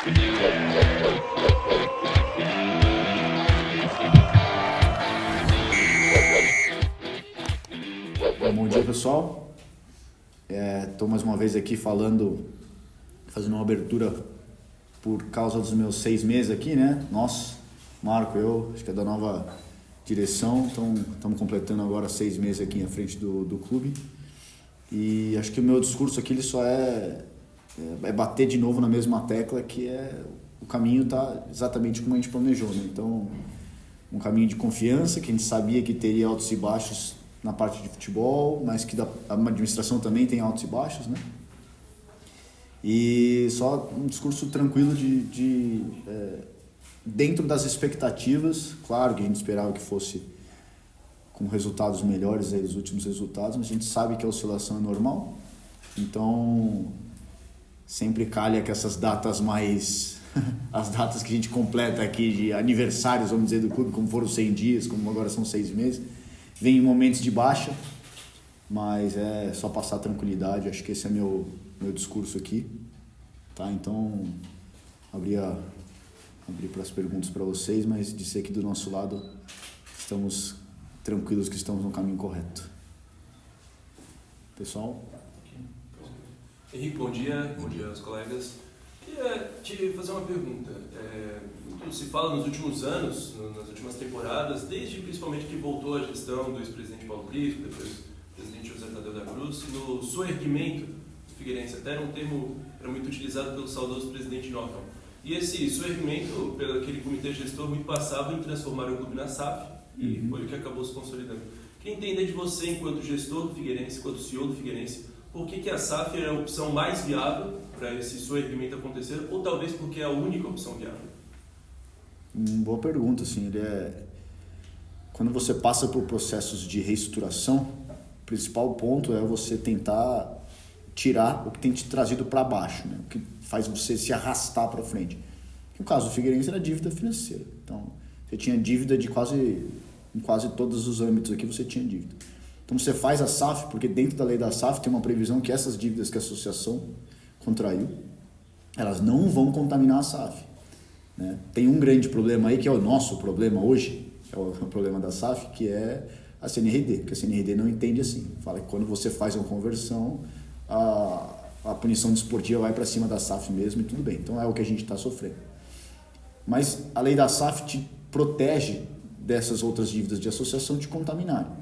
Bom dia, pessoal. Estou mais uma vez aqui fazendo uma abertura por causa dos meus 6 meses aqui, né? Nós, Marco, eu, acho que é da nova direção, então estamos completando agora 6 meses aqui à frente do clube. E acho que o meu discurso aqui ele só é bater de novo na mesma tecla, que o caminho está exatamente como a gente planejou, né? Então, um caminho de confiança, que a gente sabia que teria altos e baixos na parte de futebol, mas que a administração também tem altos e baixos, né? E só um discurso tranquilo dentro das expectativas. Claro que a gente esperava que fosse com resultados melhores aí, os últimos resultados, mas a gente sabe que a oscilação é normal, então sempre calha que essas datas mais as datas que a gente completa aqui de aniversários, vamos dizer, do clube, como foram 100 dias, como agora são 6 meses, vem em momentos de baixa, mas é só passar tranquilidade. Acho que esse é meu discurso aqui, tá? Então, abrir para as perguntas para vocês, mas dizer aqui do nosso lado estamos tranquilos que estamos no caminho correto. Pessoal? Henrique, bom dia aos colegas. Queria te fazer uma pergunta. Muito se fala nos últimos anos, nas últimas temporadas, desde principalmente que voltou a gestão do ex-presidente Paulo Prisco, depois do presidente José Tadeu da Cruz, no soerguimento do Figueirense. Até era um termo que era muito utilizado pelo saudoso presidente Norton. E esse soerguimento, pelo aquele comitê gestor, muito passava em transformar o clube na SAF, e foi o que acabou se consolidando. Queria entender de você, enquanto gestor do Figueirense, enquanto CEO do Figueirense, por que a SAF era a opção mais viável para esse soerguimento acontecer, ou talvez porque é a única opção viável? Boa pergunta, assim. Quando você passa por processos de reestruturação, o principal ponto é você tentar tirar o que tem te trazido para baixo, né? O que faz você se arrastar para frente. No caso do Figueirense era dívida financeira. Então, você tinha dívida em quase todos os âmbitos aqui você tinha dívida. Então você faz a SAF, porque dentro da lei da SAF tem uma previsão que essas dívidas que a associação contraiu, elas não vão contaminar a SAF, né? Tem um grande problema aí, que é o nosso problema hoje, é o problema da SAF, que é a CNRD, porque a CNRD não entende assim. Fala que quando você faz uma conversão, a punição desportiva vai para cima da SAF mesmo, e tudo bem. Então é o que a gente está sofrendo. Mas a lei da SAF te protege dessas outras dívidas de associação te contaminarem.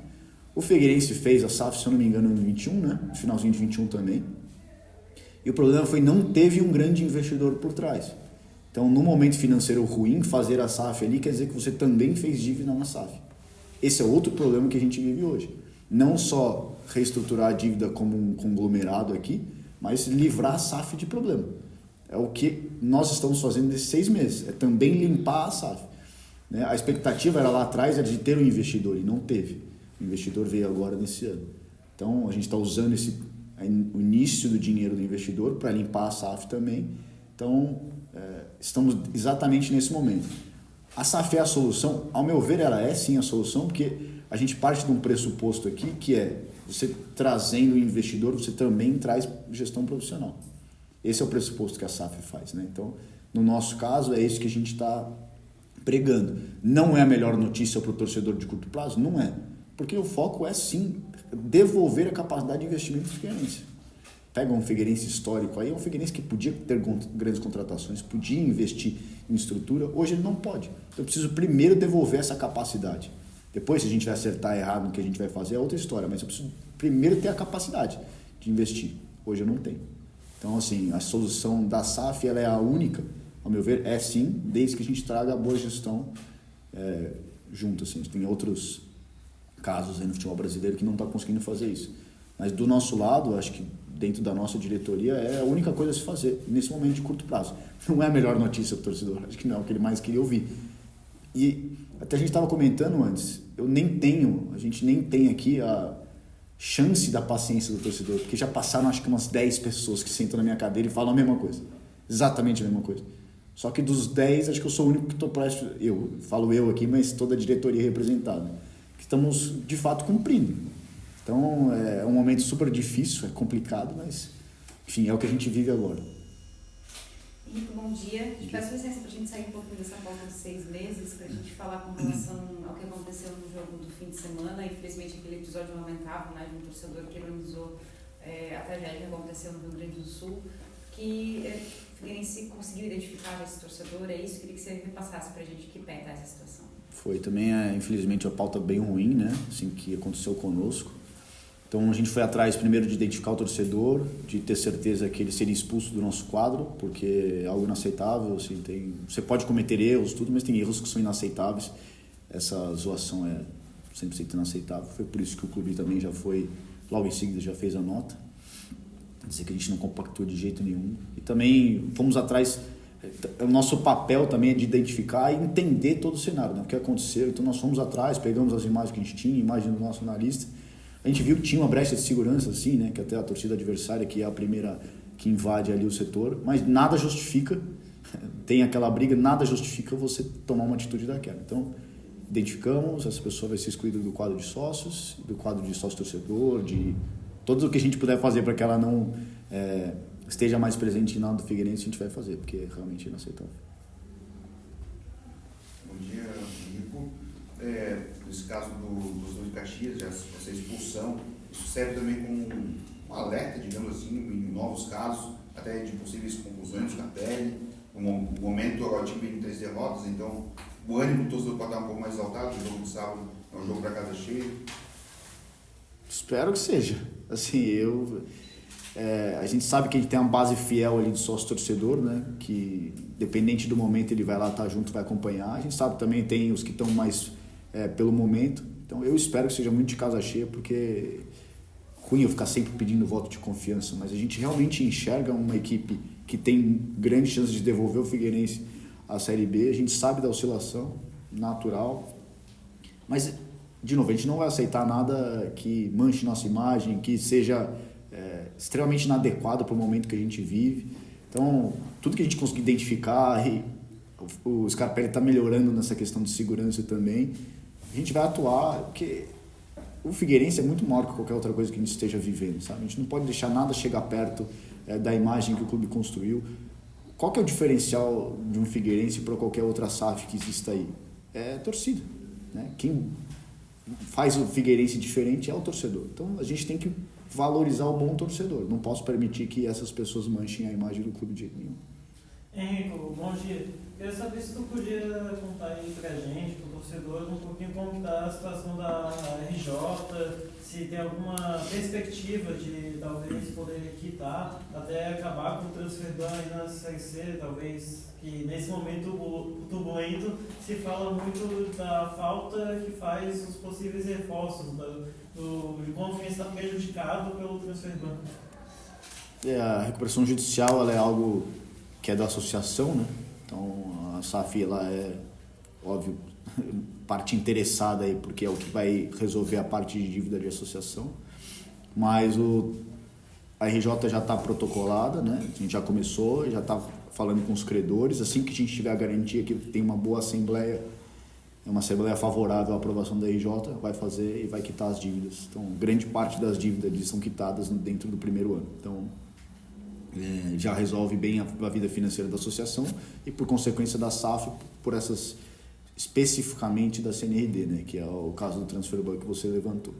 O Figueirense fez a SAF, se eu não me engano, em 21, né? No finalzinho de 21 também. E o problema foi que não teve um grande investidor por trás. Então, no momento financeiro ruim, fazer a SAF ali quer dizer que você também fez dívida na SAF. Esse é outro problema que a gente vive hoje. Não só reestruturar a dívida como um conglomerado aqui, mas livrar a SAF de problema. É o que nós estamos fazendo nesses 6 meses. É também limpar a SAF, né? A expectativa era lá atrás era de ter um investidor e não teve. O investidor veio agora nesse ano. Então, a gente está usando o início do dinheiro do investidor para limpar a SAF também. Então, estamos exatamente nesse momento. A SAF é a solução? Ao meu ver, ela é sim a solução, porque a gente parte de um pressuposto aqui que é você trazendo o investidor, você também traz gestão profissional. Esse é o pressuposto que a SAF faz, né? Então, no nosso caso, é isso que a gente está pregando. Não é a melhor notícia para o torcedor de curto prazo? Não é. Porque o foco é sim devolver a capacidade de investimento do Figueirense. Pega um Figueirense histórico aí, é um Figueirense que podia ter grandes contratações, podia investir em estrutura, hoje ele não pode. Então eu preciso primeiro devolver essa capacidade. Depois, se a gente vai acertar errado no que a gente vai fazer, é outra história, mas eu preciso primeiro ter a capacidade de investir. Hoje eu não tenho. Então, assim, a solução da SAF ela é a única, ao meu ver, é sim, desde que a gente traga a boa gestão junto. Assim. Tem outros casos aí no futebol brasileiro que não está conseguindo fazer isso. Mas do nosso lado, acho que dentro da nossa diretoria é a única coisa a se fazer nesse momento de curto prazo. Não é a melhor notícia para o torcedor, acho que não é o que ele mais queria ouvir. E até a gente estava comentando antes, a gente nem tem aqui a chance da paciência do torcedor, porque já passaram acho que umas 10 pessoas que sentam na minha cadeira e falam a mesma coisa, exatamente a mesma coisa. Só que dos 10, acho que eu sou o único que estou prestes, eu falo eu aqui, mas toda a diretoria representada, que estamos de fato cumprindo. Então é um momento super difícil, é complicado, mas enfim, é o que a gente vive agora. Henrique, bom dia. Te peço licença para a gente sair um pouquinho dessa pauta dos 6 meses, para a gente falar com relação ao que aconteceu no jogo do fim de semana. Infelizmente, aquele episódio lamentável, né, de um torcedor que ironizou a tragédia que aconteceu no Rio Grande do Sul, que o Figueirense conseguiu identificar esse torcedor. É isso, queria que você repassasse para a gente que pé está essa situação. Foi também, infelizmente, uma pauta bem ruim, né, assim, que aconteceu conosco. Então a gente foi atrás primeiro de identificar o torcedor, de ter certeza que ele seria expulso do nosso quadro, porque é algo inaceitável, assim, você pode cometer erros, tudo, mas tem erros que são inaceitáveis. Essa zoação é 100% inaceitável. Foi por isso que o clube também já foi, logo em seguida, já fez a nota. Dizer que a gente não compactou de jeito nenhum. E também fomos atrás, o nosso papel também é de identificar e entender todo o cenário, né, o que aconteceu. Então nós fomos atrás, pegamos as imagens que a gente tinha, imagem do nosso analista. A gente viu que tinha uma brecha de segurança, assim, né? Que até a torcida adversária, que é a primeira que invade ali o setor, mas nada justifica, tem aquela briga, nada justifica você tomar uma atitude daquela. Então, identificamos, essa pessoa vai ser excluída do quadro de sócios, do quadro de sócio-torcedor, de tudo o que a gente puder fazer para que ela não esteja mais presente em nada do Figueirense, a gente vai fazer, porque é realmente inaceitável. Bom dia, Rico. Nesse caso dos dois de Caxias, essa expulsão, isso serve também como um alerta, digamos assim, em novos casos, até de possíveis conclusões do Capelli. No momento, o time tem 3 derrotas, então o ânimo do torcedor pode estar um pouco mais exaltado. O jogo de sábado é um jogo para casa cheia. Espero que seja. Assim, a gente sabe que a gente tem uma base fiel ali de sócio-torcedor, né? Que, dependente do momento, ele vai lá estar junto, vai acompanhar. A gente sabe também tem os que estão mais pelo momento. Então, eu espero que seja muito de casa cheia, porque ruim eu ficar sempre pedindo voto de confiança, mas a gente realmente enxerga uma equipe que tem grande chance de devolver o Figueirense à Série B. A gente sabe da oscilação natural, mas, de novo, a gente não vai aceitar nada que manche nossa imagem, que seja extremamente inadequado para o momento que a gente vive. Então, tudo que a gente conseguir identificar, e o Scarpelli está melhorando nessa questão de segurança também, a gente vai atuar, porque o Figueirense é muito maior que qualquer outra coisa que a gente esteja vivendo, sabe? A gente não pode deixar nada chegar perto da imagem que o clube construiu. Qual que é o diferencial de um Figueirense para qualquer outra SAF que exista aí? É a torcida, né? Quem faz o Figueirense diferente é o torcedor. Então a gente tem que valorizar o bom torcedor. Não posso permitir que essas pessoas manchem a imagem do clube de jeito nenhum. Henrico, bom dia. Queria saber se tu podia contar aí pra gente, pro torcedor, um pouquinho como está a situação da RJ, se tem alguma perspectiva de talvez poder quitar, até acabar com o transfer ban aí na Série C, talvez, que nesse momento turbulento se fala muito da falta que faz os possíveis reforços, de como o Figueirense está prejudicado pelo transfer ban. A recuperação judicial ela é algo que é da associação, né? Então a SAF ela é, óbvio, parte interessada aí, porque é o que vai resolver a parte de dívida de associação, mas a RJ já está protocolada, né? A gente já começou, já está falando com os credores. Assim que a gente tiver a garantia que tem uma boa assembleia, uma assembleia favorável à aprovação da RJ, vai fazer e vai quitar as dívidas. Então, grande parte das dívidas são quitadas dentro do primeiro ano. Então, já resolve bem a vida financeira da associação e, por consequência, da SAF, por essas, especificamente da CNRD, né, que é o caso do transfer ban que você levantou.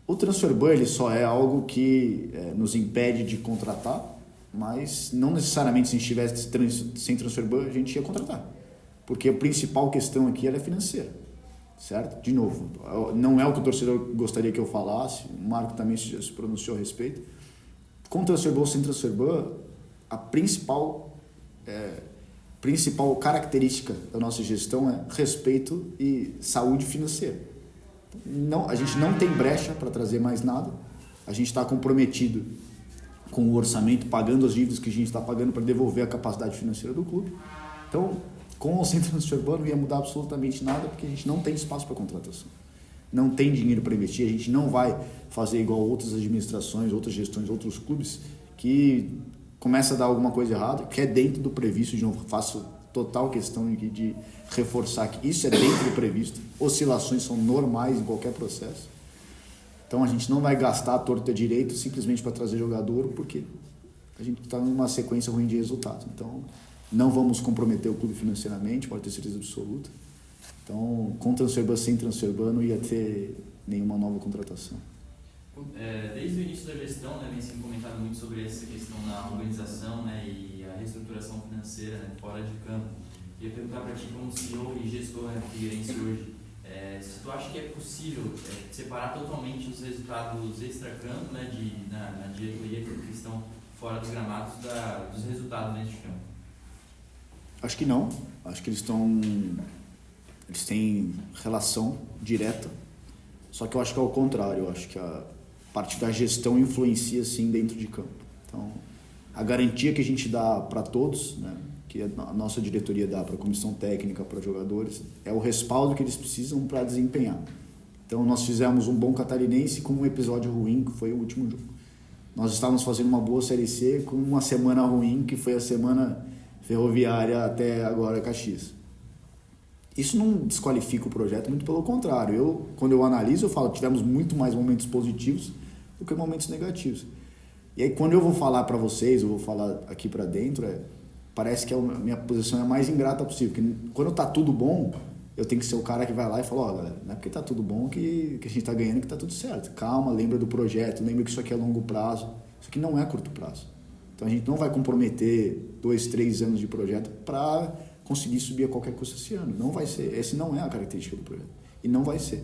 O transfer ban ele só é algo que nos impede de contratar, mas não necessariamente se a gente estivesse sem transfer ban a gente ia contratar, porque a principal questão aqui ela é financeira, certo? De novo, não é o que o torcedor gostaria que eu falasse, o Marco também se pronunciou a respeito. Com transfer ban ou sem transfer ban, a principal característica da nossa gestão é respeito e saúde financeira. Não, a gente não tem brecha para trazer mais nada, a gente está comprometido com o orçamento, pagando as dívidas que a gente está pagando para devolver a capacidade financeira do clube. Então, com ou sem transfer ban não ia mudar absolutamente nada, porque a gente não tem espaço para contratação. Não tem dinheiro para investir, a gente não vai fazer igual outras administrações, outras gestões, outros clubes, que começa a dar alguma coisa errada, que é dentro do previsto. De novo, faço total questão de reforçar que isso é dentro do previsto, oscilações são normais em qualquer processo. Então a gente não vai gastar a torta direito simplesmente para trazer jogador, porque a gente está numa sequência ruim de resultados. Então, não vamos comprometer o clube financeiramente, pode ter certeza absoluta. Então, com Transferban, sem Transferban, não ia ter nenhuma nova contratação. Desde o início da gestão, né, vem sendo comentado muito sobre essa questão da organização, né, e a reestruturação financeira, né, fora de campo. Queria perguntar para ti, como CEO e gestor, né, do Figueirense hoje, se tu acha que é possível separar totalmente os resultados extra-campo, né, na diretoria que estão fora dos gramados, dos resultados dentro de campo? Acho que não. Acho que eles têm relação direta. Só que eu acho que é o contrário. Eu acho que a parte da gestão influencia sim dentro de campo. Então, a garantia que a gente dá para todos, né, que a nossa diretoria dá para a comissão técnica, para jogadores, é o respaldo que eles precisam para desempenhar. Então, nós fizemos um bom catarinense com um episódio ruim, que foi o último jogo. Nós estávamos fazendo uma boa Série C com uma semana ruim, que foi a semana ferroviária até agora Caxias. Isso não desqualifica o projeto, muito pelo contrário. Quando eu analiso, eu falo que tivemos muito mais momentos positivos do que momentos negativos. E aí, quando eu vou falar para vocês, eu vou falar aqui para dentro, parece que a minha posição é a mais ingrata possível. Porque quando tá tudo bom, eu tenho que ser o cara que vai lá e fala, galera, não é porque tá tudo bom que a gente tá ganhando que tá tudo certo. Calma, lembra do projeto, lembra que isso aqui é longo prazo. Isso aqui não é curto prazo. Então a gente não vai comprometer 2, 3 anos de projeto para conseguir subir a qualquer custo esse ano. Não vai ser. Essa não é a característica do projeto. E não vai ser.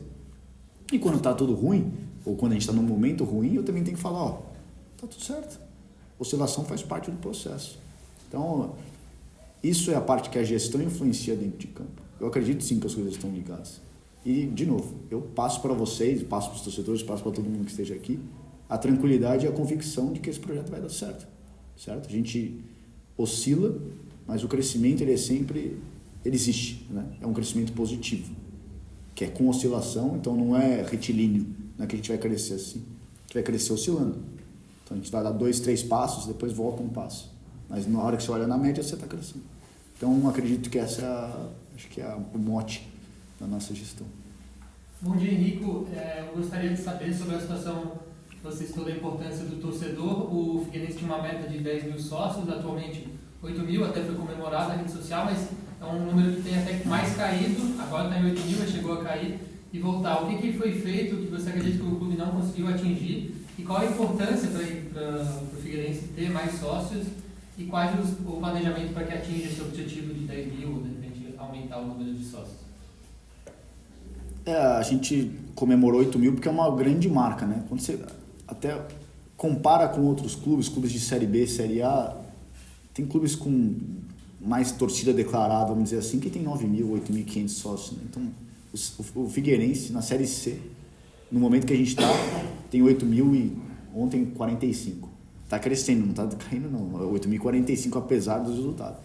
E quando tá tudo ruim, ou quando a gente está num momento ruim, eu também tenho que falar, tá tudo certo. Oscilação faz parte do processo. Então, isso é a parte que a gestão influencia dentro de campo. Eu acredito sim que as coisas estão ligadas. E, de novo, eu passo para vocês, passo para os torcedores, passo para todo mundo que esteja aqui, a tranquilidade e a convicção de que esse projeto vai dar certo. Certo? A gente oscila, mas o crescimento ele existe, né? É um crescimento positivo, que é com oscilação, então não é retilíneo, não é que a gente vai crescer assim, a gente vai crescer oscilando. Então a gente vai dar 2, 3 passos, depois volta um passo, mas na hora que você olha na média você está crescendo. Então acredito que essa é o mote da nossa gestão. Bom dia, Henrico. Eu gostaria de saber sobre a situação, você citou da importância do torcedor. O Figueirense tinha uma meta de 10 mil sócios, atualmente 8 mil, até foi comemorado na rede social, mas é um número que tem até mais caído, agora está em 8 mil, mas chegou a cair e voltar. O que foi feito que você acredita que o clube não conseguiu atingir e qual a importância para o Figueirense ter mais sócios e qual o planejamento para que atinja esse objetivo de 10 mil ou de repente aumentar o número de sócios? A gente comemorou 8 mil porque é uma grande marca, né? Quando você até compara com outros clubes de Série B, Série A, tem clubes com mais torcida declarada, vamos dizer assim, que tem 9 mil, 8.500 sócios. Né? Então, o Figueirense, na Série C, no momento que a gente está, tem 8 mil e ontem 45. Está crescendo, não está caindo não. 8.045 apesar dos resultados.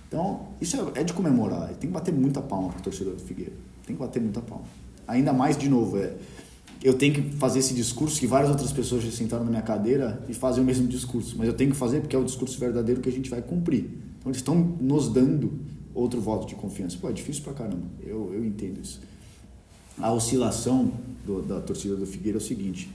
Então, isso é de comemorar. Tem que bater muita palma para o torcedor do Figueira. Tem que bater muita palma. Ainda mais, de novo, eu tenho que fazer esse discurso que várias outras pessoas já sentaram na minha cadeira e fazem o mesmo discurso. Mas eu tenho que fazer porque é o discurso verdadeiro que a gente vai cumprir. Então, eles estão nos dando outro voto de confiança. Pô, é difícil pra caramba. Eu entendo isso. A oscilação da torcida do Figueira é o seguinte.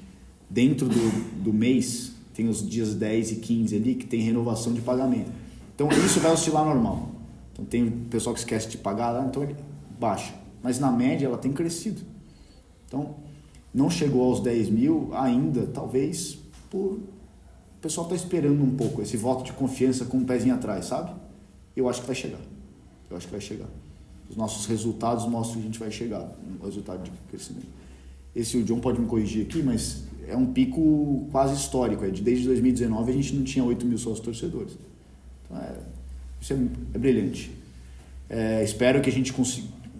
Dentro do mês, tem os dias 10 e 15 ali que tem renovação de pagamento. Então, isso vai oscilar normal. Então, tem o pessoal que esquece de pagar lá, então ele baixa. Mas, na média, ela tem crescido. Então, não chegou aos 10 mil ainda, talvez, o pessoal está esperando um pouco esse voto de confiança com um pezinho atrás, sabe? Eu acho que vai chegar. Os nossos resultados mostram que a gente vai chegar no resultado de crescimento. O John pode me corrigir aqui, mas é um pico quase histórico. Desde 2019 a gente não tinha 8 mil sócios torcedores. Então, isso é brilhante. Espero que a gente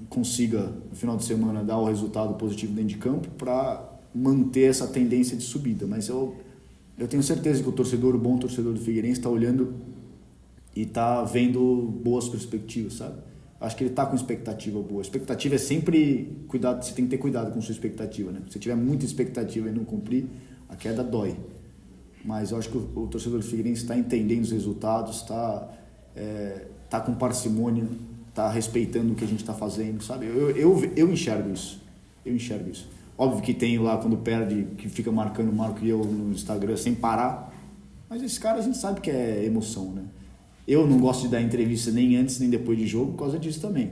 consiga, no final de semana, dar o resultado positivo dentro de campo para manter essa tendência de subida. Mas eu tenho certeza que o bom torcedor do Figueirense está olhando e está vendo boas perspectivas, sabe? Acho que ele está com expectativa boa. A expectativa é sempre cuidado, você tem que ter cuidado com sua expectativa, né? Se tiver muita expectativa e não cumprir, a queda dói. Mas eu acho que o torcedor do Figueirense está entendendo os resultados, está com parcimônia, está respeitando o que a gente está fazendo, sabe? Eu enxergo isso. Óbvio que tem lá, quando perde, que fica marcando o Marco e eu no Instagram sem parar, Mas esse cara a gente sabe que é emoção, né? Eu não gosto de dar entrevista nem antes nem depois de jogo por causa disso também.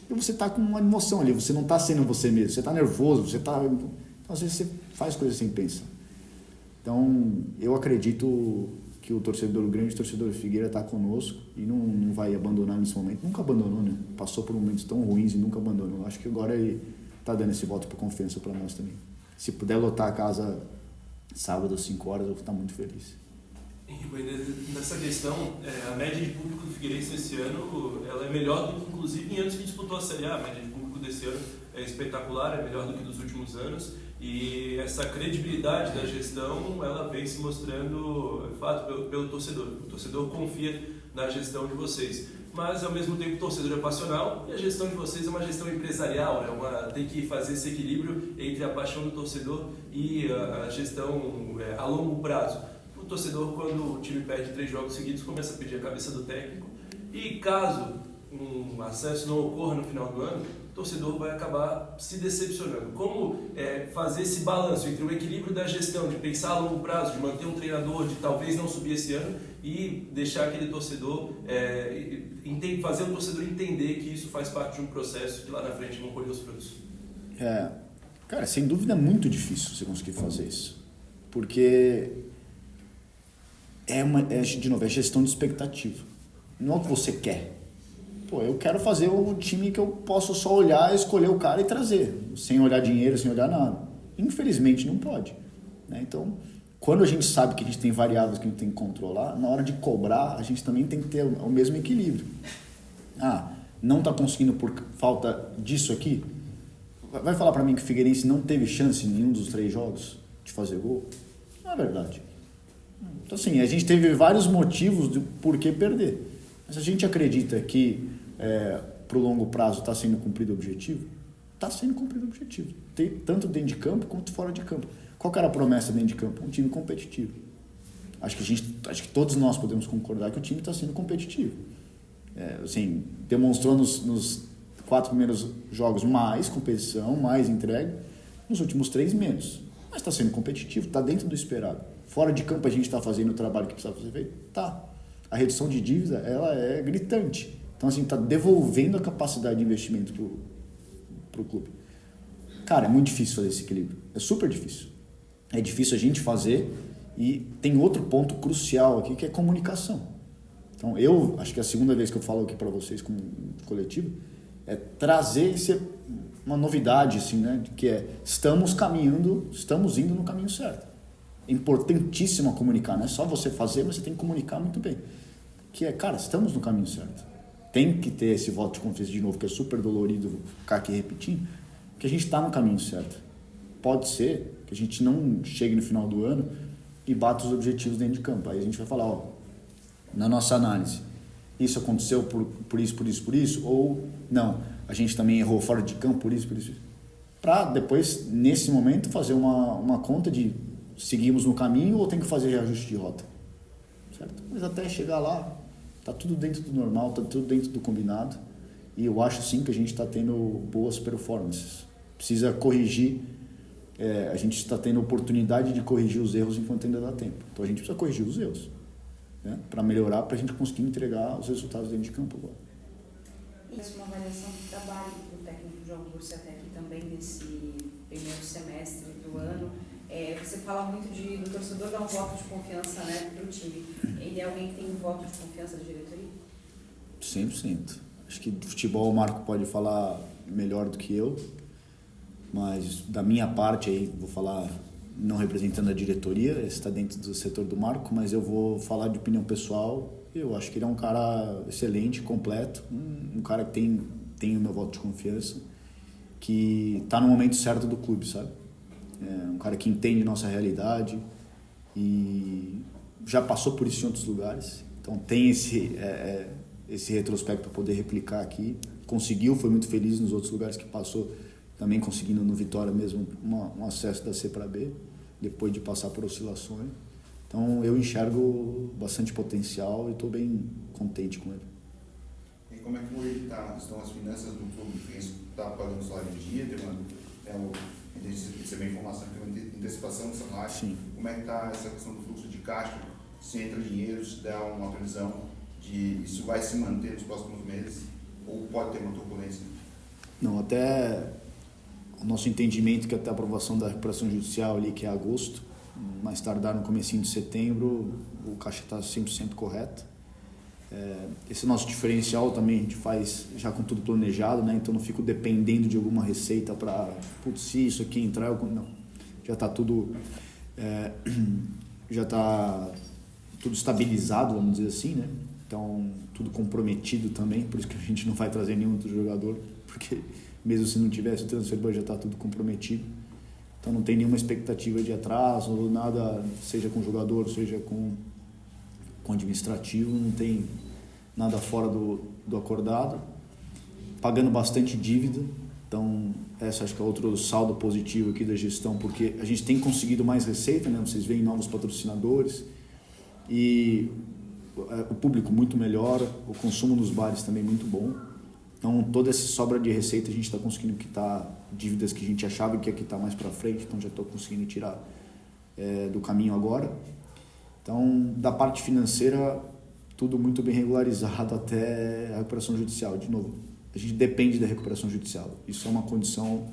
E você tá com uma emoção ali, você não tá sendo você mesmo, você tá nervoso, você tá... Então, às vezes você faz coisas sem pensar. Então, eu acredito que o grande torcedor do Figueira está conosco e não vai abandonar nesse momento. Nunca abandonou, né? Passou por momentos tão ruins e nunca abandonou. Acho que agora ele está dando esse voto por confiança para nós também. Se puder lotar a casa sábado às 5 horas, eu vou estar muito feliz. Nessa questão, a média de público do Figueirense esse ano ela é melhor do que, inclusive, em anos que disputou a Série A. A média de público desse ano é espetacular, é melhor do que dos últimos anos. E essa credibilidade da gestão, ela vem se mostrando, de fato, pelo torcedor. O torcedor confia na gestão de vocês. Mas, ao mesmo tempo, o torcedor é passional e a gestão de vocês é uma gestão empresarial. Tem que fazer esse equilíbrio entre a paixão do torcedor e a gestão a longo prazo. O torcedor, quando o time perde 3 jogos seguidos, começa a pedir a cabeça do técnico. E caso um acesso não ocorra no final do ano, o torcedor vai acabar se decepcionando. Como fazer esse balanço entre o equilíbrio da gestão, de pensar a longo prazo, de manter um treinador, de talvez não subir esse ano e deixar aquele torcedor, fazer o torcedor entender que isso faz parte de um processo que lá na frente vão colher os frutos? Cara, sem dúvida é muito difícil você conseguir fazer isso. Porque de novo, é gestão de expectativa. Não é o que você quer. Eu quero fazer um time que eu posso só olhar, escolher o cara e trazer, sem olhar dinheiro, sem olhar nada. Infelizmente não pode, né? Então, quando a gente sabe que a gente tem variáveis que a gente tem que controlar, na hora de cobrar, a gente também tem que ter o mesmo equilíbrio. Não está conseguindo por falta disso aqui? Vai falar para mim que o Figueirense não teve chance em nenhum dos 3 jogos de fazer gol? Não é verdade. Então, assim, a gente teve vários motivos do porquê perder. Mas a gente acredita que para o longo prazo está sendo cumprido o objetivo? Está sendo cumprido o objetivo. Tanto dentro de campo quanto fora de campo. Qual que era a promessa dentro de campo? Um time competitivo. Acho que todos nós podemos concordar que o time está sendo competitivo. Assim, demonstrou nos 4 primeiros jogos mais competição, mais entrega. Nos últimos 3, menos. Mas está sendo competitivo, está dentro do esperado. Fora de campo a gente está fazendo o trabalho que precisava ser feito? Tá. A redução de dívida, ela é gritante. Então, assim, está devolvendo a capacidade de investimento pro clube. Cara, é muito difícil fazer esse equilíbrio. É super difícil. É difícil a gente fazer e tem outro ponto crucial aqui, que é comunicação. Então, eu acho que a segunda vez que eu falo aqui para vocês como coletivo é trazer uma novidade, assim, né? Que estamos indo no caminho certo. É importantíssimo comunicar, não é só você fazer, mas você tem que comunicar muito bem. Cara, estamos no caminho certo. Tem que ter esse voto de confiança de novo, que é super dolorido ficar aqui repetindo, que a gente está no caminho certo. Pode ser que a gente não chegue no final do ano e bata os objetivos dentro de campo. Aí a gente vai falar, na nossa análise, isso aconteceu por isso, ou não, a gente também errou fora de campo por isso. Para depois, nesse momento, fazer uma conta de seguimos no caminho ou tem que fazer reajuste de rota. Certo? Mas até chegar lá, está tudo dentro do normal, está tudo dentro do combinado. E eu acho sim que a gente está tendo boas performances. Precisa corrigir, a gente está tendo oportunidade de corrigir os erros enquanto ainda dá tempo. Então a gente precisa corrigir os erros, né? Para melhorar, para a gente conseguir entregar os resultados dentro de campo agora. Isso é uma avaliação do trabalho do técnico João Lúcio até aqui também nesse primeiro semestre do ano. Você fala muito do torcedor dar um voto de confiança, né, para o time. Ele é alguém que tem um voto de confiança da diretoria? 100%. Acho que do futebol o Marco pode falar melhor do que eu, mas da minha parte, aí vou falar não representando a diretoria, esse está dentro do setor do Marco, mas eu vou falar de opinião pessoal. Eu acho que ele é um cara excelente, completo, um cara que tem o meu voto de confiança, que está no momento certo do clube, sabe? Um cara que entende nossa realidade e já passou por isso em outros lugares, então tem esse retrospecto para poder replicar aqui. Conseguiu, foi muito feliz nos outros lugares que passou, também conseguindo no Vitória mesmo um acesso da C para B, depois de passar por oscilações. Então eu enxergo bastante potencial e estou bem contente com ele. E como é que estão as finanças do clube? Está pagando salário em dia? A gente recebeu a informação que tem uma antecipação do salário. Sim. Como é que está essa questão do fluxo de caixa se entra dinheiro, se dá uma previsão de isso vai se manter nos próximos meses ou pode ter uma turbulência? Não, até o nosso entendimento que até a aprovação da recuperação judicial ali, que é agosto, mais tardar no comecinho de setembro, o caixa está 100% correto. Esse nosso diferencial também a gente faz já com tudo planejado, né? Então não fico dependendo de alguma receita para, putz, se isso aqui entrar, não. Já está tudo, já está tudo estabilizado, vamos dizer assim, né? Então tudo comprometido também, por isso que a gente não vai trazer nenhum outro jogador, porque mesmo se não tivesse o transfer budget já está tudo comprometido. Então não tem nenhuma expectativa de atraso, nada, seja com jogador, seja com administrativo, não tem nada fora do acordado. Pagando bastante dívida, então essa acho que é outro saldo positivo aqui da gestão, porque a gente tem conseguido mais receita, né? Vocês veem novos patrocinadores e o público muito melhor, o consumo nos bares também muito bom. Então toda essa sobra de receita a gente está conseguindo quitar dívidas que a gente achava que ia quitar mais para frente, então já estou conseguindo tirar do caminho agora. Então da parte financeira tudo muito bem regularizado até a recuperação judicial. De novo, a gente depende da recuperação judicial. Isso é uma condição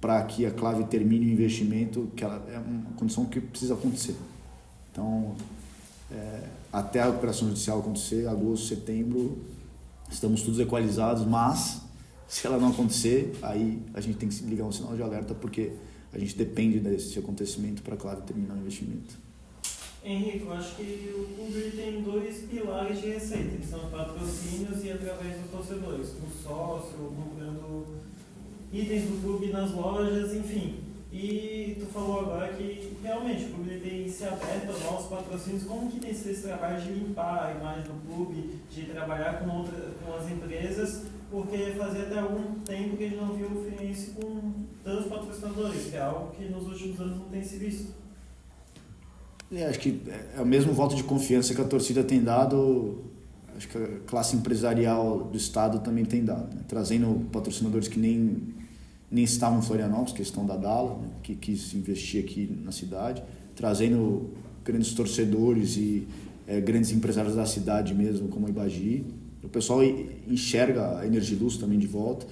para que a Clave termine o investimento, que ela é uma condição que precisa acontecer. Então até a recuperação judicial acontecer, agosto, setembro, estamos todos equalizados, mas se ela não acontecer, aí a gente tem que ligar um sinal de alerta, porque a gente depende desse acontecimento para a Clave terminar o investimento. Henrique, eu acho que o clube tem 2 pilares de receita, que são patrocínios e através dos torcedores, com sócio, comprando itens do clube nas lojas, enfim. E tu falou agora que realmente o clube tem se aberto a novos patrocínios. Como que tem sido esse trabalho de limpar a imagem do clube, de trabalhar com as empresas, porque fazia até algum tempo que a gente não viu o Fluminense com tantos patrocinadores, que é algo que nos últimos anos não tem se visto. Acho que é o mesmo voto de confiança que a torcida tem dado, acho que a classe empresarial do estado também tem dado, né? Trazendo patrocinadores que nem estavam em Florianópolis, questão da Dala, né? Que quis investir aqui na cidade, trazendo grandes torcedores e grandes empresários da cidade mesmo, como a Ibagi. O pessoal enxerga a Energiluz também de volta,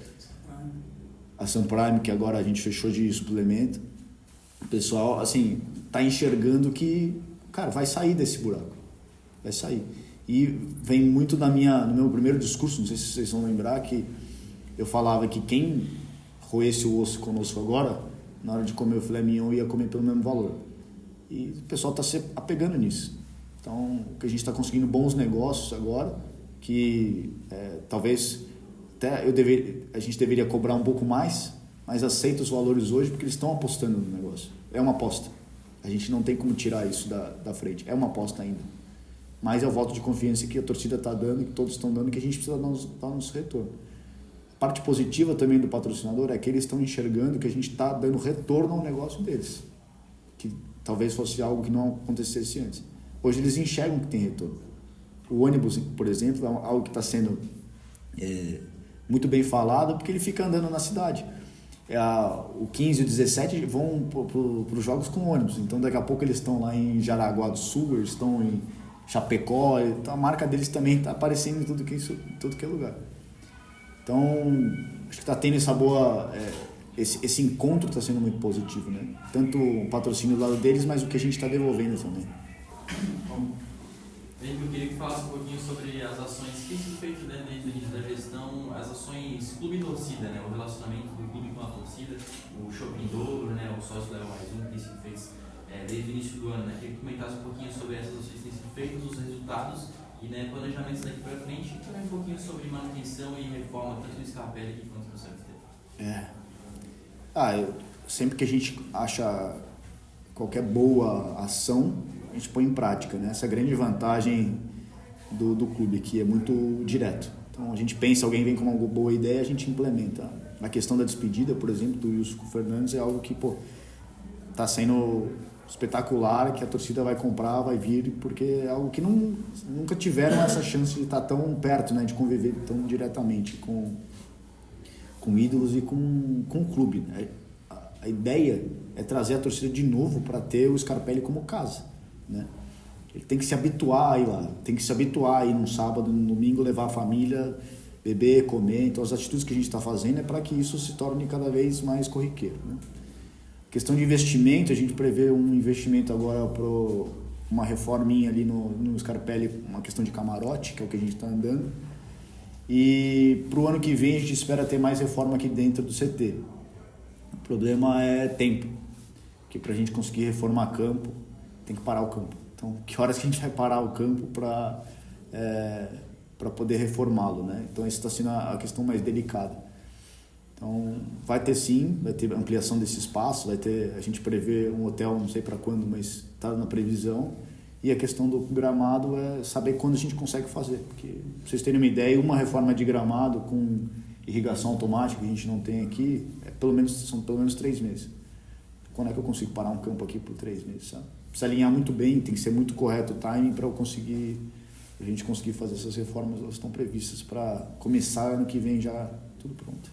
a Sunprime, que agora a gente fechou de suplemento. O pessoal, assim, tá enxergando que, cara, vai sair desse buraco, vai sair. E vem muito no meu primeiro discurso, não sei se vocês vão lembrar, que eu falava que quem roesse o osso conosco agora, na hora de comer o filé mignon, ia comer pelo mesmo valor. E o pessoal está se apegando nisso. Então, que a gente está conseguindo bons negócios agora, que talvez até a gente deveria cobrar um pouco mais, mas aceita os valores hoje porque eles estão apostando no negócio. É uma aposta. A gente não tem como tirar isso da frente. É uma aposta ainda. Mas é o voto de confiança que a torcida está dando, que todos estão dando, que a gente precisa dar nosso retorno. A parte positiva também do patrocinador é que eles estão enxergando que a gente está dando retorno ao negócio deles. Que talvez fosse algo que não acontecesse antes. Hoje eles enxergam que tem retorno. O ônibus, por exemplo, é algo que está sendo muito bem falado, porque ele fica andando na cidade. O 15 e o 17 vão para os jogos com ônibus, então daqui a pouco eles estão lá em Jaraguá do Sul, eles estão em Chapecó, então a marca deles também está aparecendo em tudo que é lugar. Então acho que está tendo essa boa, esse encontro está sendo muito positivo, né? Tanto o patrocínio do lado deles, mas o que a gente está devolvendo também. Eu queria que falasse um pouquinho sobre as ações que têm sido feitas, né, desde o início da gestão, as ações clube e torcida, né, o relacionamento do clube com a torcida, o Shopping Dobro, né, o sócio Leva Mais Um, que tem sido feito desde o início do ano. Né? Queria que comentasse um pouquinho sobre essas ações que têm sido feitas, os resultados e, né, planejamentos daqui para frente, e também um pouquinho sobre manutenção e reforma, tanto no Scarpelli quanto no CFT. Sempre que a gente acha qualquer boa ação, a gente põe em prática, né? Essa é a grande vantagem do clube, que é muito direto. Então a gente pensa, alguém vem com uma boa ideia, a gente implementa. Na questão da despedida, por exemplo, do Wilson Fernandes, é algo que está sendo espetacular, que a torcida vai comprar, vai vir, porque é algo que nunca tiveram essa chance de estar tão perto, né? De conviver tão diretamente com ídolos e com o clube. A ideia é trazer a torcida de novo para ter o Scarpelli como casa, né? Ele tem que se habituar a ir lá, tem que se habituar a ir num sábado, num domingo, levar a família, beber, comer. Então as atitudes que a gente está fazendo é para que isso se torne cada vez mais corriqueiro, né? Questão de investimento, a gente prevê um investimento agora para uma reforminha ali no Scarpelli, uma questão de camarote, que é o que a gente está andando. E para o ano que vem a gente espera ter mais reforma aqui dentro do CT. O problema é tempo, porque para a gente conseguir reformar campo, tem que parar o campo. Então, que horas que a gente vai parar o campo para poder reformá-lo, né? Então, essa está sendo a questão mais delicada. Então, vai ter sim, vai ter ampliação desse espaço, vai ter, a gente prevê um hotel, não sei para quando, mas está na previsão. E a questão do gramado é saber quando a gente consegue fazer. Porque, para vocês terem uma ideia, uma reforma de gramado com irrigação automática que a gente não tem aqui, são pelo menos 3 meses. Quando é que eu consigo parar um campo aqui por 3 meses, sabe? Precisa alinhar muito bem, tem que ser muito correto o timing para a gente conseguir fazer essas reformas. Elas estão previstas para começar ano que vem já tudo pronto.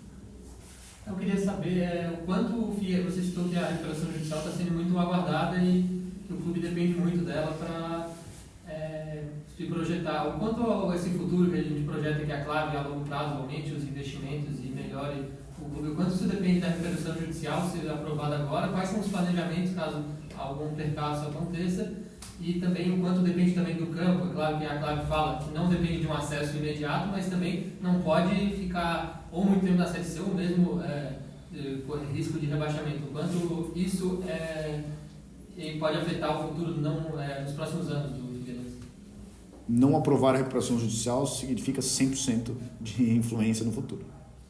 Eu queria saber o quanto você citou que a recuperação judicial está sendo muito aguardada e que o clube depende muito dela para se projetar. O quanto esse futuro que a gente projeta, que é clave a longo prazo, aumente os investimentos e melhore o clube, o quanto isso depende da recuperação judicial ser aprovada agora, quais são os planejamentos caso algum percalço aconteça, e também o quanto depende também do campo. É claro que a Clave fala que não depende de um acesso imediato, mas também não pode ficar ou muito tempo na Série C ou mesmo por risco de rebaixamento. O quanto isso pode afetar o futuro nos próximos anos do Figueirense? Não aprovar a recuperação judicial significa 100% de influência no futuro.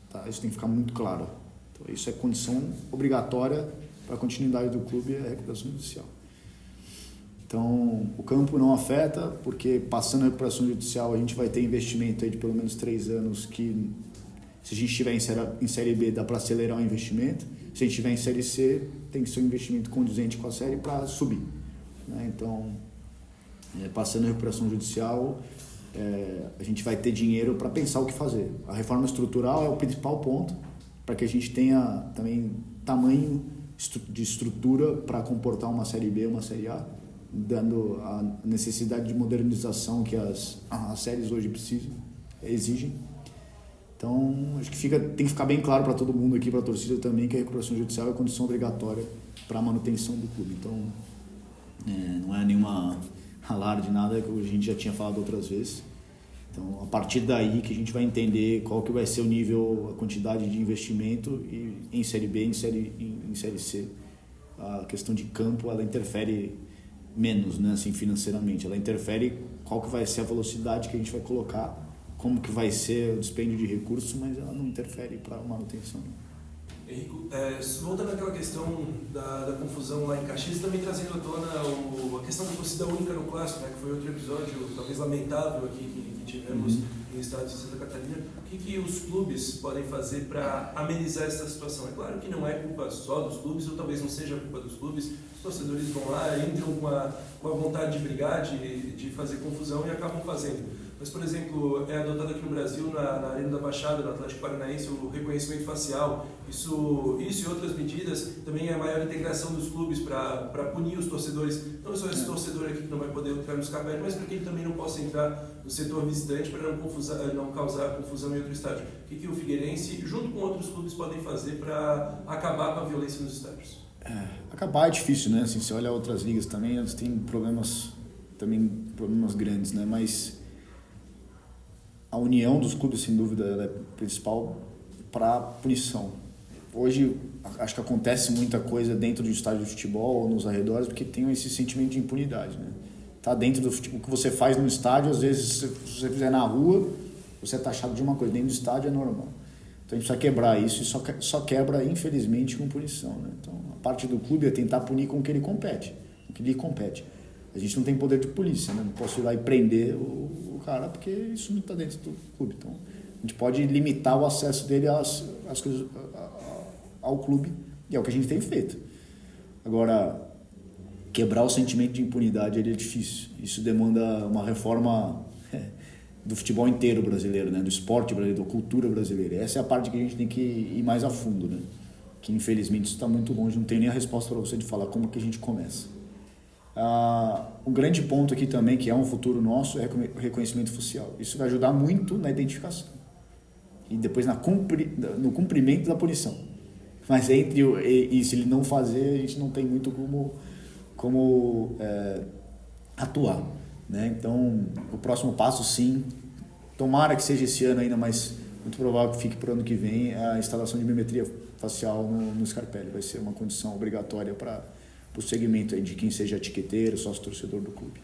Tá? Isso tem que ficar muito claro. Então, isso é condição obrigatória para a continuidade do clube, é a recuperação judicial. Então, o campo não afeta, porque passando a recuperação judicial a gente vai ter investimento aí de pelo menos 3 anos que, se a gente estiver em Série B, dá para acelerar o investimento. Se a gente estiver em Série C, tem que ser um investimento condizente com a Série para subir, né? Então, passando a recuperação judicial, a gente vai ter dinheiro para pensar o que fazer. A reforma estrutural é o principal ponto para que a gente tenha também tamanho de estrutura para comportar uma Série B, uma Série A, dando a necessidade de modernização que as séries hoje exigem. Então, acho que tem que ficar bem claro para todo mundo aqui, para a torcida também, que a recuperação judicial é condição obrigatória para a manutenção do clube. Então, não é nenhuma alarde, nada que a gente já tinha falado outras vezes. Então, a partir daí que a gente vai entender qual que vai ser o nível, a quantidade de investimento e em Série B, em Série C. A questão de campo, ela interfere menos, né, assim, financeiramente. Ela interfere qual que vai ser a velocidade que a gente vai colocar, como que vai ser o dispêndio de recursos, mas ela não interfere para a manutenção. Henrico, voltando àquela questão da confusão lá em Caxias, também trazendo à tona a questão da torcida única no Clássico, né, que foi outro episódio talvez lamentável aqui que tivemos no estado de Santa Catarina. O que os clubes podem fazer para amenizar essa situação? É claro que não é culpa só dos clubes, ou talvez não seja culpa dos clubes. Os torcedores vão lá, entram com a vontade de brigar, de fazer confusão e acabam fazendo. Mas, por exemplo, é adotado aqui no Brasil, na Arena da Baixada, no Atlético Paranaense, o reconhecimento facial. Isso e outras medidas, também é a maior integração dos clubes para punir os torcedores. Não só esse torcedor aqui que não vai poder entrar no Scarpelli, mas para que ele também não possa entrar no setor visitante para não causar confusão em outro estádio. O que o Figueirense, junto com outros clubes, podem fazer para acabar com a violência nos estádios? Acabar é difícil, né? Assim, se olha outras ligas também, eles têm problemas grandes, né? Mas a união dos clubes, sem dúvida, ela é principal para a punição. Hoje, acho que acontece muita coisa dentro do estádio de futebol ou nos arredores, porque tem esse sentimento de impunidade, né? Tá dentro do futebol, o que você faz no estádio, às vezes, se você fizer na rua, você é taxado de uma coisa. Dentro do estádio é normal. Então, a gente precisa quebrar isso, e só quebra, infelizmente, com punição, né? Então, a parte do clube é tentar punir com o que ele compete, com o que lhe compete. A gente não tem poder de polícia, né? Não posso ir lá e prender o cara, porque isso não está dentro do clube. Então, a gente pode limitar o acesso dele às coisas, ao clube, e é o que a gente tem feito. Agora, quebrar o sentimento de impunidade é difícil. Isso demanda uma reforma do futebol inteiro brasileiro, né? Do esporte brasileiro, da cultura brasileira. Essa é a parte que a gente tem que ir mais a fundo, né? Que, infelizmente, isso está muito longe. Não tenho nem a resposta para você de falar como que a gente começa. O grande ponto aqui também, que é um futuro nosso, é o reconhecimento facial. Isso vai ajudar muito na identificação e depois no cumprimento da punição. Mas se ele não fazer, a gente não tem muito como atuar, né? Então, o próximo passo, sim, tomara que seja esse ano ainda, mas muito provável que fique para o ano que vem, é a instalação de biometria facial no Scarpelli. Vai ser uma condição obrigatória para o segmento aí de quem seja etiqueteiro, sócio-torcedor do clube.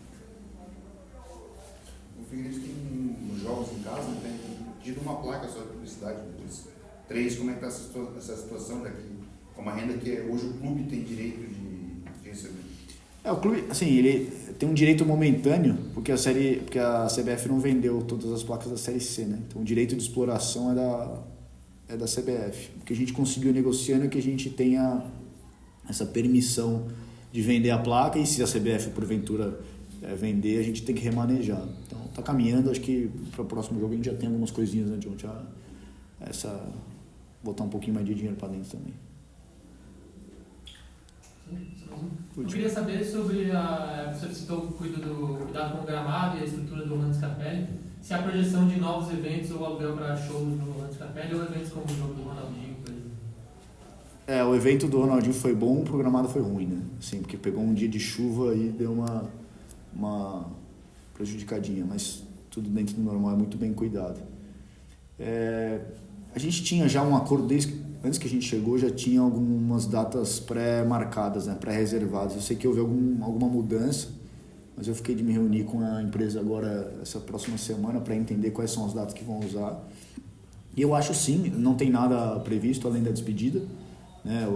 O Figueirense tem nos jogos em casa, tem tido uma placa só de publicidade dos 3. Como é que está essa situação daqui? É uma renda que hoje o clube tem direito de receber? O clube, assim, ele tem um direito momentâneo, porque a CBF não vendeu todas as placas da Série C, né? Então o direito de exploração é da CBF. O que a gente conseguiu negociando é que a gente tenha essa permissão de vender a placa, e se a CBF porventura vender, a gente tem que remanejar. Então tá caminhando, acho que para o próximo jogo a gente já tem algumas coisinhas, né, John? Botar um pouquinho mais de dinheiro para dentro também. Eu queria saber sobre você citou o cuidado com o gramado e a estrutura do Orlando Scarpelli, se há projeção de novos eventos ou aluguel para shows no Orlando Scarpelli ou eventos como o jogo do Ronaldinho, por exemplo. O evento do Ronaldinho foi bom, o programado foi ruim, né? Assim, porque pegou um dia de chuva e deu uma prejudicadinha, mas tudo dentro do normal, é muito bem cuidado. A gente tinha já um acordo antes que a gente chegou, já tinha algumas datas pré-marcadas, né, pré-reservadas. Eu sei que houve alguma mudança, mas eu fiquei de me reunir com a empresa agora, essa próxima semana, para entender quais são as datas que vão usar. E eu acho sim, não tem nada previsto além da despedida, né,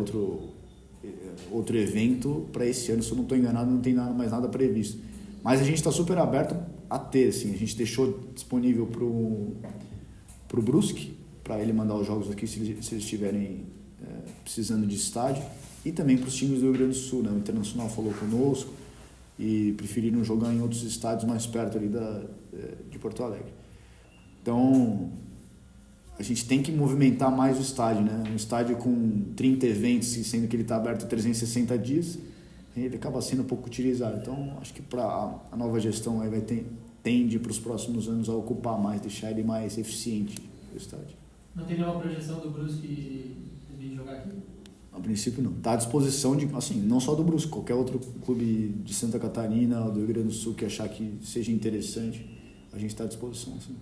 outro evento para esse ano, se eu não estou enganado, não tem mais nada previsto. Mas a gente está super aberto a ter, assim, a gente deixou disponível para o Brusque, para ele mandar os jogos aqui se eles estiverem precisando de estádio, e também para os times do Rio Grande do Sul, né? O Internacional falou conosco e preferiram jogar em outros estádios mais perto ali de Porto Alegre. Então, a gente tem que movimentar mais o estádio, né? Um estádio com 30 eventos, sendo que ele está aberto 360 dias, ele acaba sendo um pouco utilizado. Então, acho que para a nova gestão aí tende para os próximos anos a ocupar mais, deixar ele mais eficiente, o estádio. Não tem nenhuma projeção do Brusque de jogar aqui? A princípio não. Está à disposição não só do Brusque, qualquer outro clube de Santa Catarina ou do Rio Grande do Sul que achar que seja interessante, a gente está à disposição, sim.